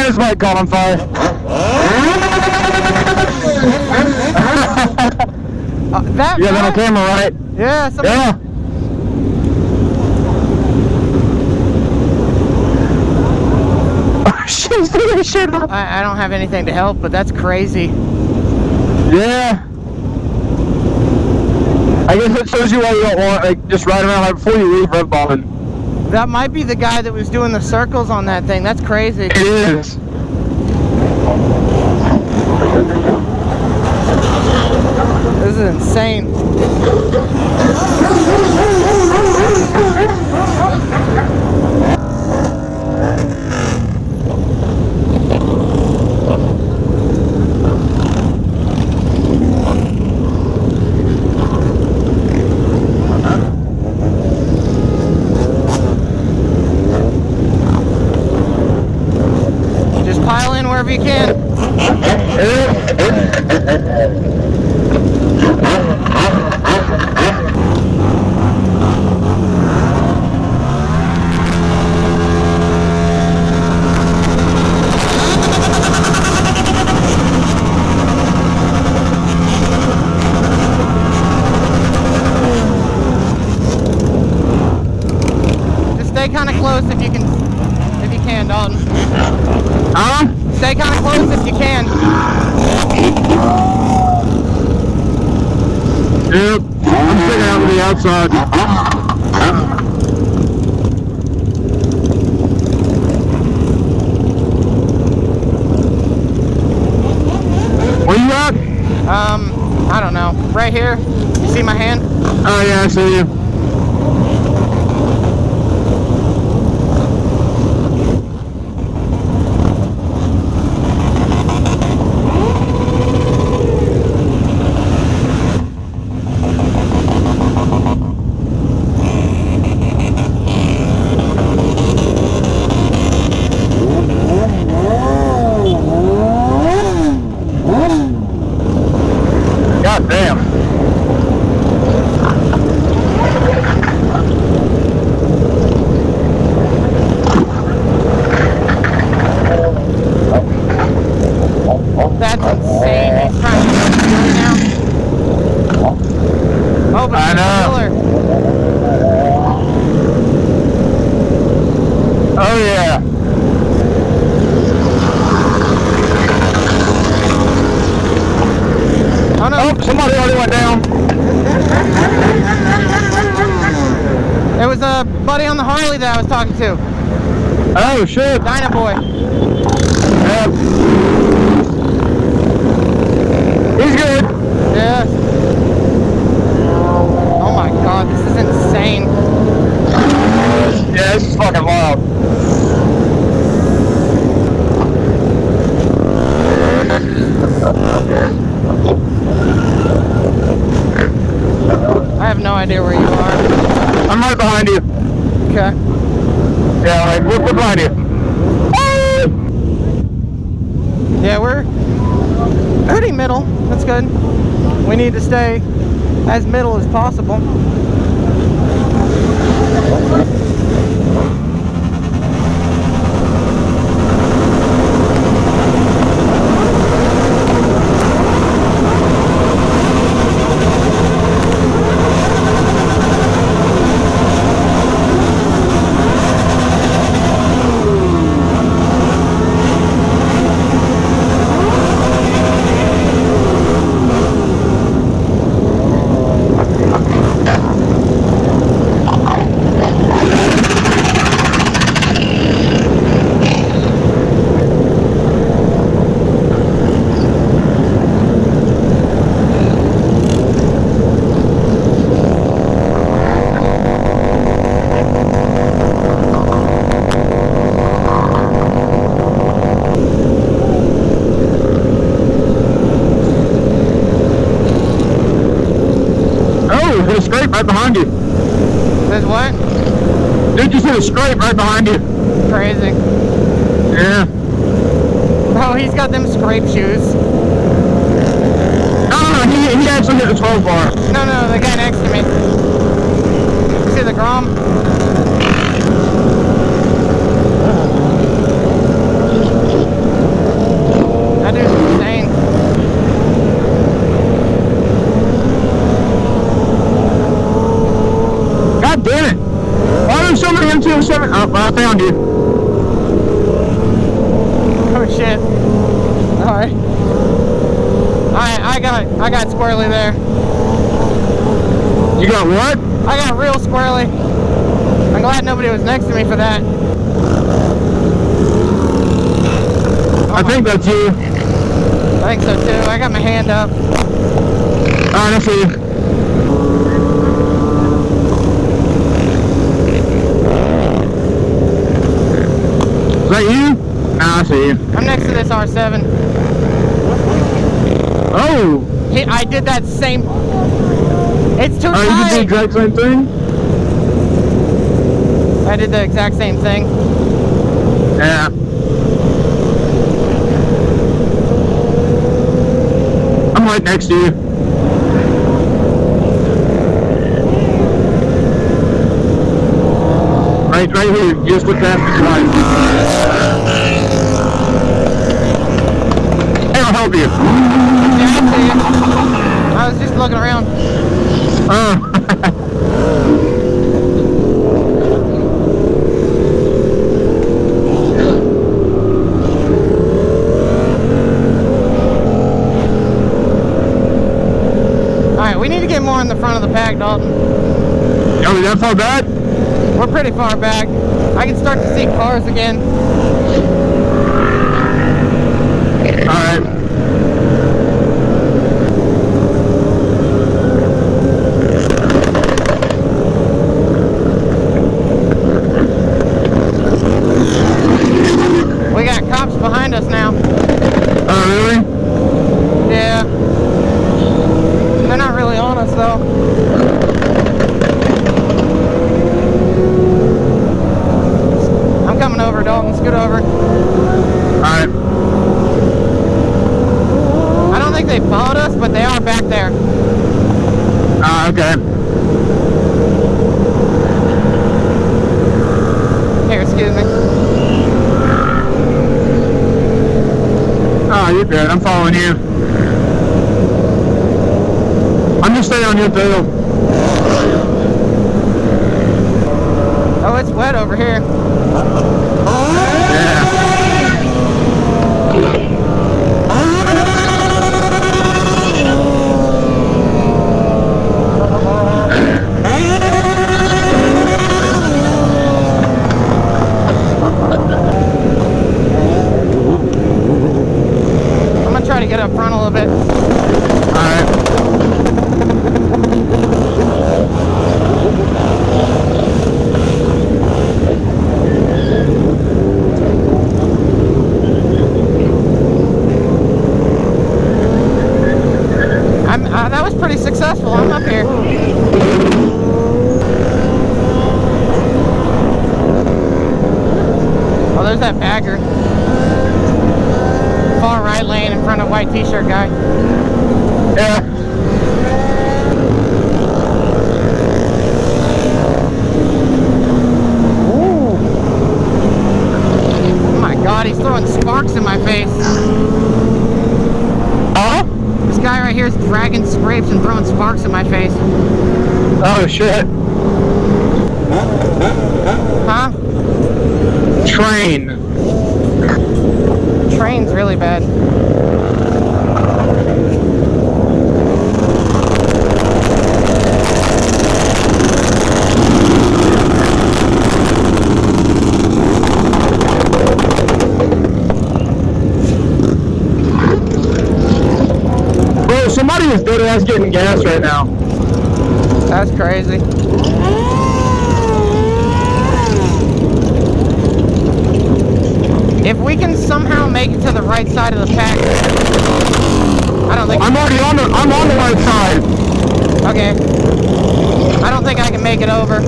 had his bike caught on fire. That you have that on camera, right? Yeah. Yeah. She's doing shit. I don't have anything to help, but that's crazy. Yeah. I guess it shows you why you don't want, like, just ride around right before you leave rev bombing. That might be the guy that was doing the circles on that thing. That's crazy. It is. This is insane. Just pile in wherever you can. Stay kind of close if you can, Dalton. Stay kind of close if you can. Yep, I'm sticking out to the outside. Where you at? I don't know. Right here. You see my hand? Oh yeah, I see you. God damn. That's insane. He's trying to go through now. Oh, but I know. Oh yeah. Oh no. Oh, somebody already went down. It was a buddy on the Harley that I was talking to. Oh shit. Dyna Boy. Yep. He's good. Yeah. Oh my god, this is insane. Yeah, this is fucking wild. I have no idea where you are. I'm right behind you. Okay. Yeah, like we're behind you. Yeah, we're pretty middle. That's good. We need to stay as middle as possible. There's a scrape right behind you. There's what? Dude, just hit a scrape right behind you. Crazy. Yeah. Oh, he's got them scrape shoes. No, he actually hit the 12 bar. No, the guy next to me. See the Grom? M207. Oh, I found you. Oh shit. Alright. I got squirrely there. You got what? I got real squirrely. I'm glad nobody was next to me for that. I think that's you. I think so too. I got my hand up. Alright, I see you. Is that you? Nah, I see you. I'm next to this R7. Oh! I did that same... It's too Oh, you tight! did the exact same thing? I did the exact same thing. Yeah. I'm right next to you. Right here, just look past the light. Hey, I'll help you. Yeah, I see you. I was just looking around. Oh. Alright, we need to get more in the front of the pack, Dalton. Are we that far back? We're pretty far back. I can start to see cars again. Alright. We got cops behind us now. Oh, really? Yeah. They're not really on us though. I'm coming over, Dalton. Scoot over. Alright. I don't think they followed us, but they are back there. Okay. Here, excuse me. Oh, you're good. I'm following you. I'm just staying on your tail. Oh, it's wet over here. Yeah. I'm gonna try to get up front a little bit. Alright. That was pretty successful. I'm up here. Oh, there's that bagger. Far right lane in front of white t-shirt guy. Yeah. Ooh. Oh my god, he's throwing sparks in my face. Huh? This guy right here is dragging scrapes and throwing sparks in my face. Oh, shit. Huh? Train. Train's really bad. Bro, somebody is dead ass getting gas right now. That's crazy. If we can somehow make it to the right side of the pack, I don't think I'm already on the right side. Okay. I don't think I can make it over.